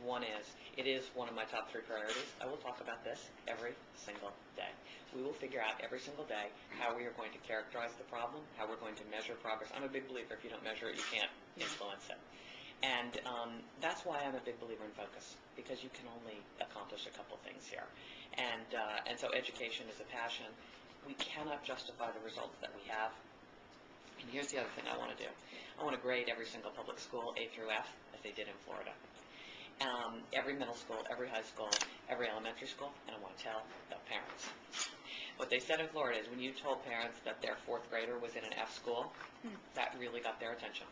One is, it is one of my top 3 priorities. I will talk about this every single day. We will figure out every single day how we are going to characterize the problem, how we're going to measure progress. I'm a big believer if you don't measure it, you can't influence it. And that's why I'm a big believer in focus, because you can only accomplish a couple things here. And so education is a passion. We cannot justify the results that we have. And here's the other thing I want to do. I want to grade every single public school A through F, as they did in Florida. Every middle school, every high school, every elementary school, and I want to tell the parents. What they said in Florida is when you told parents that their 4th grader was in an F school, that really got their attention.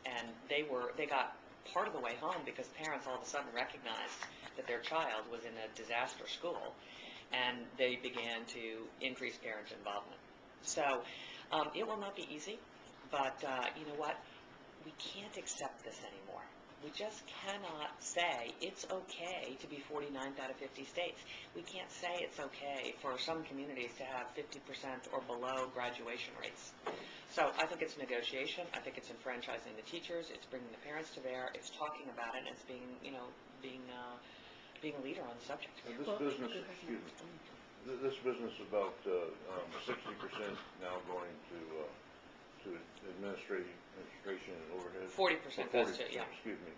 And they got part of the way home because parents all of a sudden recognized that their child was in a disaster school, and they began to increase parent involvement. So it will not be easy, but you know what? We can't accept this anymore. We just cannot say it's okay to be 49th out of 50 states. We can't say it's okay for some communities to have 50% or below graduation rates. So I think it's negotiation. I think it's enfranchising the teachers. It's bringing the parents to bear. It's talking about it. And it's being, you know, being a leader on the subject. This business, excuse me, this business about 60% now going to administration and overhead. 40% goes to, yeah. Excuse me.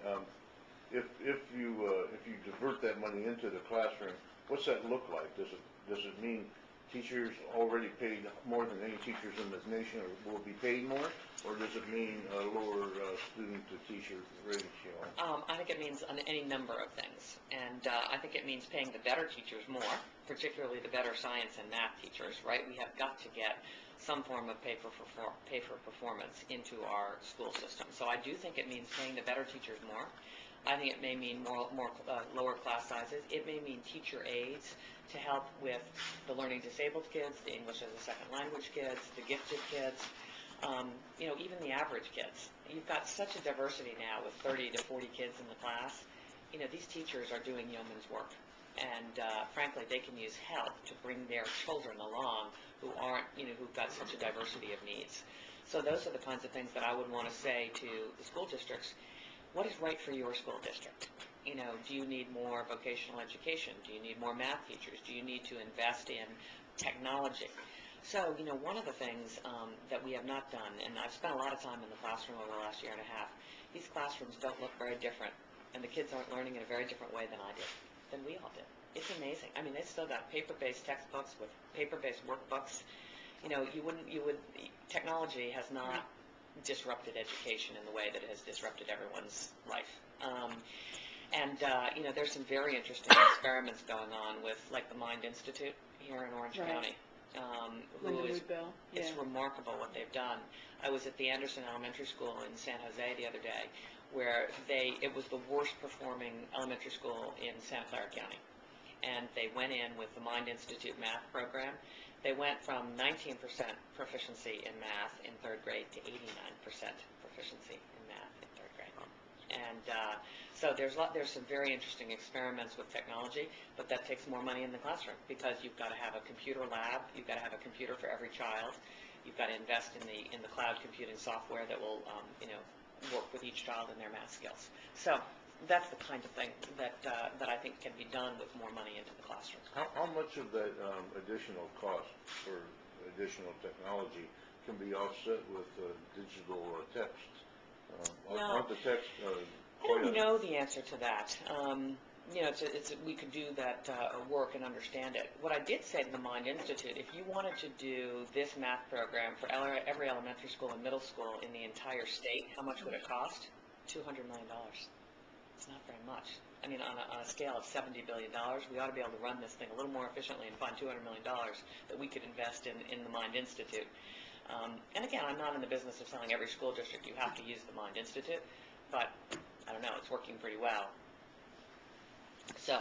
If you divert that money into the classroom, what's that look like? Does it mean teachers already paid more than any teachers in this nation will be paid more, or does it mean a lower student-to-teacher ratio? I think it means any number of things, and I think it means paying the better teachers more, particularly the better science and math teachers, right? We have got to get some form of pay for performance into our school system. So I do think it means paying the better teachers more. I think it may mean lower class sizes. It may mean teacher aides to help with the learning disabled kids, the English as a second language kids, the gifted kids, you know, even the average kids. You've got such a diversity now with 30 to 40 kids in the class. You know, these teachers are doing yeoman's work. And frankly, they can use help to bring their children along who aren't, you know, who've got such a diversity of needs. So those are the kinds of things that I would want to say to the school districts. What is right for your school district? You know, do you need more vocational education? Do you need more math teachers? Do you need to invest in technology? So, you know, one of the things that we have not done, and I've spent a lot of time in the classroom over the last year and a half, these classrooms don't look very different, and the kids aren't learning in a very different way than I did, than we all did. It's amazing. I mean, they've still got paper-based textbooks with paper-based workbooks. You know, technology has not disrupted education in the way that it has disrupted everyone's life. You know, there's some very interesting experiments going on with, like, the Mind Institute here in Orange County. It's remarkable what they've done. I was at the Anderson Elementary School in San Jose the other day, where it was the worst performing elementary school in Santa Clara County. And they went in with the Mind Institute math program. They went from 19% proficiency in math in 3rd grade to 89% proficiency in math in 3rd grade. And so there's some very interesting experiments with technology, but that takes more money in the classroom because you've got to have a computer lab, you've got to have a computer for every child, you've got to invest in the cloud computing software that will you know, work with each child and their math skills. So that's the kind of thing that I think can be done with more money into the classroom. How much of that additional cost for additional technology can be offset with digital text? No, I don't know the answer to that. You know, we could do that work and understand it. What I did say to the Mind Institute, if you wanted to do this math program for every elementary school and middle school in the entire state, how much would it cost? $200 million. It's not very much. I mean, on a scale of $70 billion, we ought to be able to run this thing a little more efficiently and find $200 million that we could invest in the Mind Institute. And again, I'm not in the business of telling every school district you have to use the Mind Institute, but I don't know, it's working pretty well. So